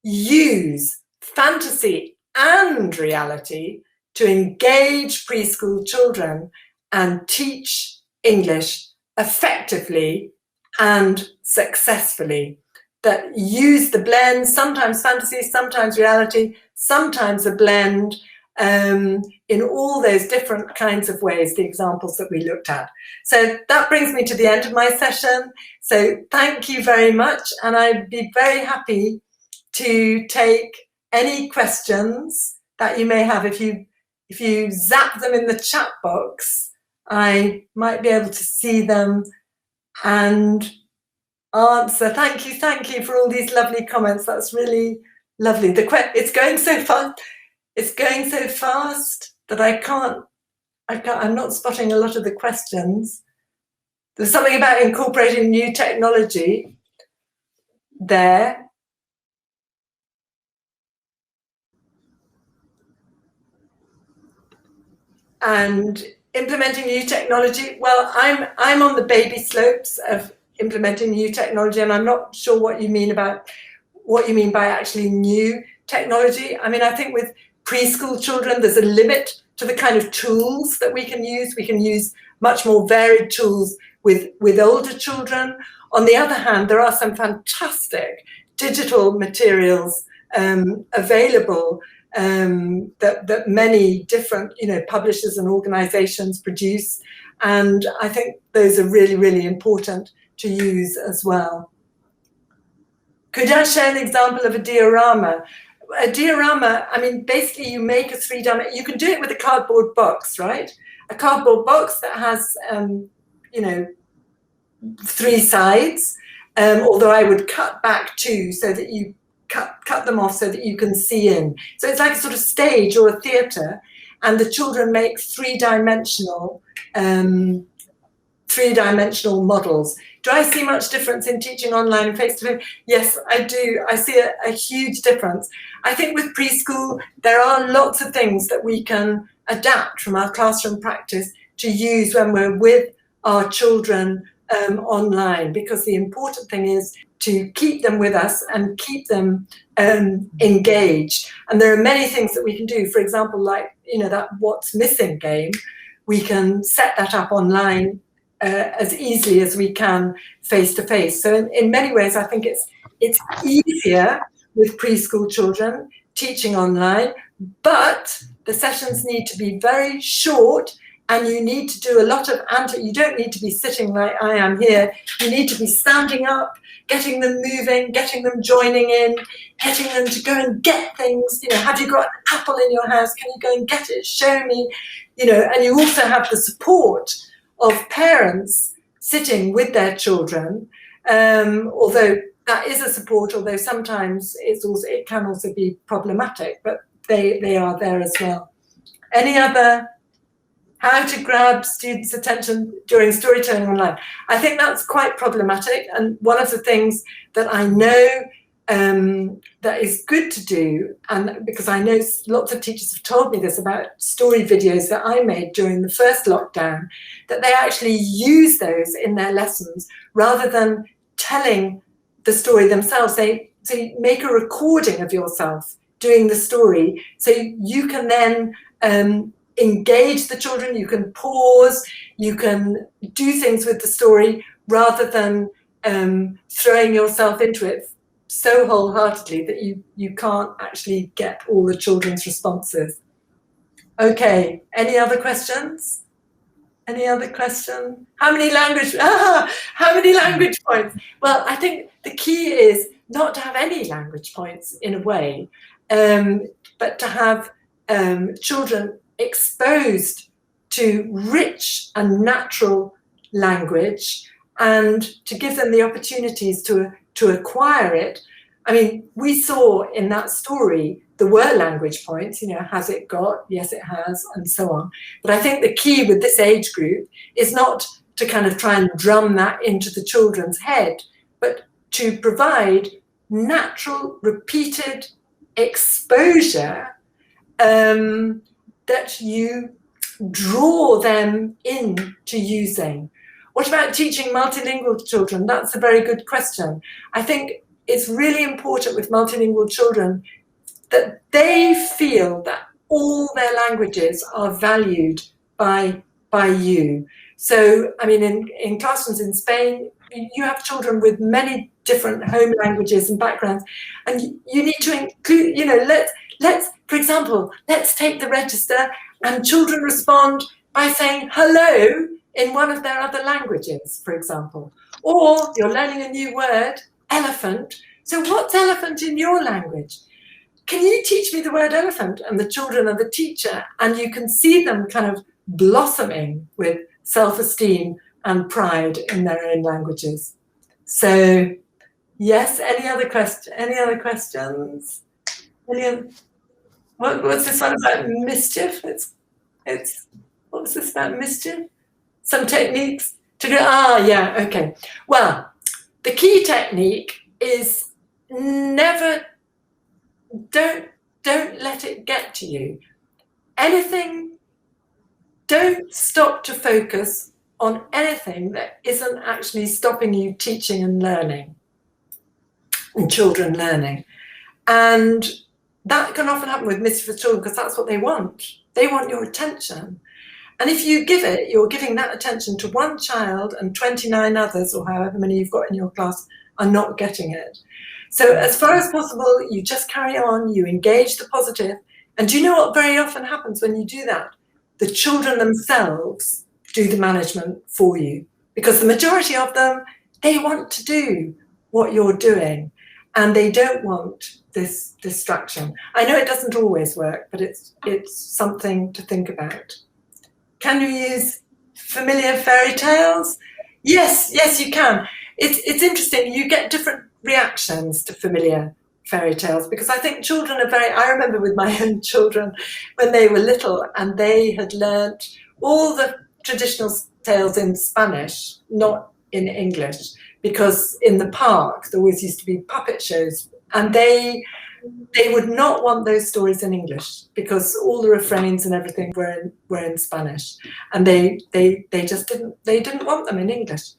use fantasy and reality to engage preschool children and teach English effectively and successfully. That use the blend, sometimes fantasy, sometimes reality, sometimes a blend, in all those different kinds of ways, the examples that we looked at. So that brings me to the end of my session. So thank you very much, and I'd be very happy to take any questions that you may have. If you zap them in the chat box, I might be able to see them and answer. Thank you for all these lovely comments. That's really lovely. It's going so fun. It's going so fast that I'm not spotting a lot of the questions. There's something about incorporating new technology there. And implementing new technology. Well, I'm on the baby slopes of implementing new technology, and I'm not sure what you mean by actually new technology. I mean, I think with preschool children, there's a limit to the kind of tools that we can use. We can use much more varied tools with older children. On the other hand, there are some fantastic digital materials available that many different, you know, publishers and organizations produce. And I think those are really, really important to use as well. Could I share an example of a diorama? A diorama, I mean, basically you make a 3D, you can do it with a cardboard box, right? A cardboard box that has, you know, 3 sides, although I would cut back 2 so that you cut them off so that you can see in. So it's like a sort of stage or a theatre, and the children make 3-dimensional three-dimensional models. Do I see much difference in teaching online and face-to-face? Yes, I do. I see a huge difference. I think with preschool, there are lots of things that we can adapt from our classroom practice to use when we're with our children online, because the important thing is to keep them with us and keep them engaged. And there are many things that we can do. For example, like, that What's Missing game, we can set that up online as easily as we can face-to-face. So in many ways, I think it's easier with preschool children teaching online, but the sessions need to be very short, and you need to do a lot of you don't need to be sitting like I am here. You need to be standing up, getting them moving, getting them joining in, getting them to go and get things. Have you got an apple in your house? Can you go and get it? Show me. And you also have the support of parents sitting with their children, although that is a support, although sometimes it can also be problematic, but they are there as well. Any other? How to grab students' attention during storytelling online? I think that's quite problematic, and one of the things that I know that is good to do, and because I know lots of teachers have told me this about story videos that I made during the first lockdown, that they actually use those in their lessons rather than telling the story themselves. They make a recording of yourself doing the story, so you can then engage the children, you can pause, you can do things with the story rather than throwing yourself into it so wholeheartedly that you can't actually get all the children's responses. Okay, any other questions? Any other question? How many language points? Well, I think the key is not to have any language points in a way, but to have children exposed to rich and natural language, and to give them the opportunities to acquire it. I mean, we saw in that story there were language points, has it got? Yes, it has, and so on. But I think the key with this age group is not to kind of try and drum that into the children's head, but to provide natural, repeated exposure that you draw them into using. What about teaching multilingual children? That's a very good question. I think it's really important with multilingual children that they feel that all their languages are valued by you. So, I mean, in classrooms in Spain, you have children with many different home languages and backgrounds, and you need to include, let's, for example, let's take the register and children respond by saying hello in one of their other languages, for example. Or you're learning a new word, elephant. So what's elephant in your language? Can you teach me the word elephant? And the children are the teacher, and you can see them kind of blossoming with self-esteem and pride in their own languages. So, yes, any other questions? What's this one about mischief? What was this about mischief? Some techniques to go, yeah, okay. Well, the key technique is don't let it get to you. Don't stop to focus on anything that isn't actually stopping you teaching and learning, and children learning. And that can often happen with mischievous children because that's what they want. They want your attention. And if you give it, you're giving that attention to one child, and 29 others, or however many you've got in your class, are not getting it. So as far as possible, you just carry on, you engage the positive. And do you know what very often happens when you do that? The children themselves do the management for you, because the majority of them, they want to do what you're doing, and they don't want this distraction. I know it doesn't always work, but it's something to think about. Can you use familiar fairy tales? Yes, you can. It's interesting. You get different reactions to familiar fairy tales, because I think children are I remember with my own children when they were little and they had learnt all the traditional tales in Spanish, not in English, because in the park there always used to be puppet shows, and they would not want those stories in English because all the refrains and everything were in Spanish, and they just didn't want them in English.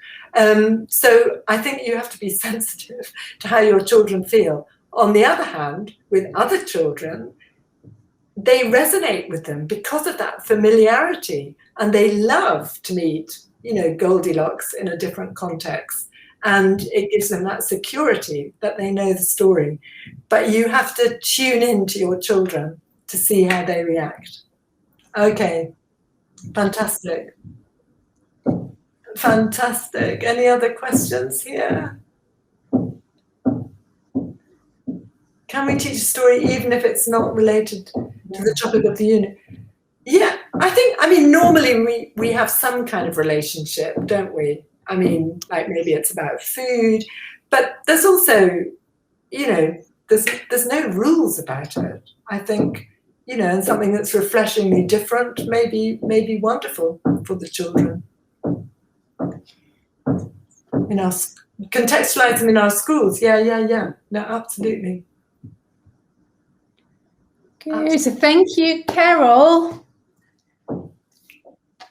So I think you have to be sensitive to how your children feel. On the other hand, with other children, they resonate with them because of that familiarity, and they love to meet, you know, Goldilocks in a different context. And it gives them that security that they know the story. But you have to tune in to your children to see how they react. Okay, fantastic. Fantastic. Any other questions here? Can we teach a story even if it's not related to the topic of the unit? Yeah, I mean, normally we have some kind of relationship, don't we? I mean, like maybe it's about food, but there's also, you know, there's no rules about it. I think, you know, and something that's refreshingly different may be wonderful for the children. Contextualize them in our schools. Yeah. No, absolutely. Good. So thank you, Carol.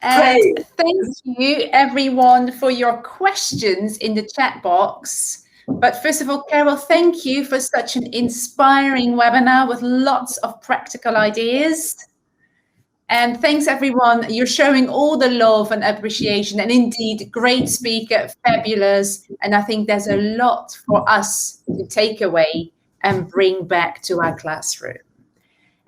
And thank you, everyone, for your questions in the chat box. But first of all, Carol, thank you for such an inspiring webinar with lots of practical ideas. And thanks, everyone. You're showing all the love and appreciation, and indeed, great speaker, fabulous. And I think there's a lot for us to take away and bring back to our classroom.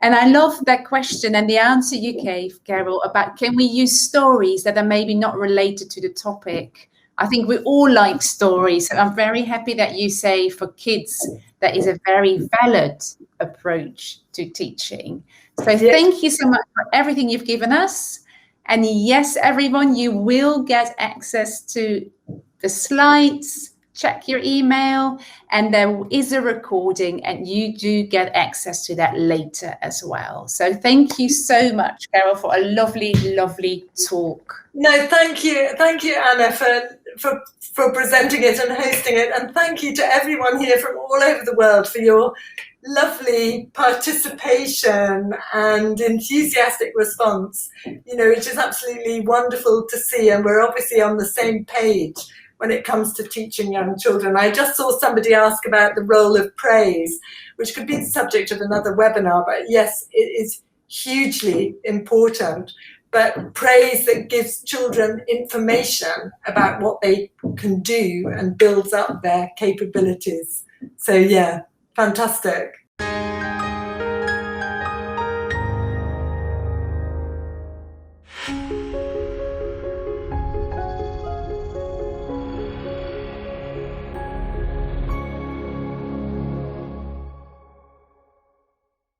And I love that question and the answer you gave, Carol, about can we use stories that are maybe not related to the topic? I think we all like stories. And I'm very happy that you say for kids, that is a very valid approach to teaching. So thank you so much for everything you've given us. And yes, everyone, you will get access to the slides. Check your email, and there is a recording, and you do get access to that later as well. So thank you so much, Carol, for a lovely, lovely talk. No, thank you, Anna, for presenting it and hosting it, and thank you to everyone here from all over the world for your lovely participation and enthusiastic response. You know, which is absolutely wonderful to see, and we're obviously on the same page when it comes to teaching young children. I just saw somebody ask about the role of praise, which could be the subject of another webinar, but yes, it is hugely important. But praise that gives children information about what they can do and builds up their capabilities. So yeah, fantastic.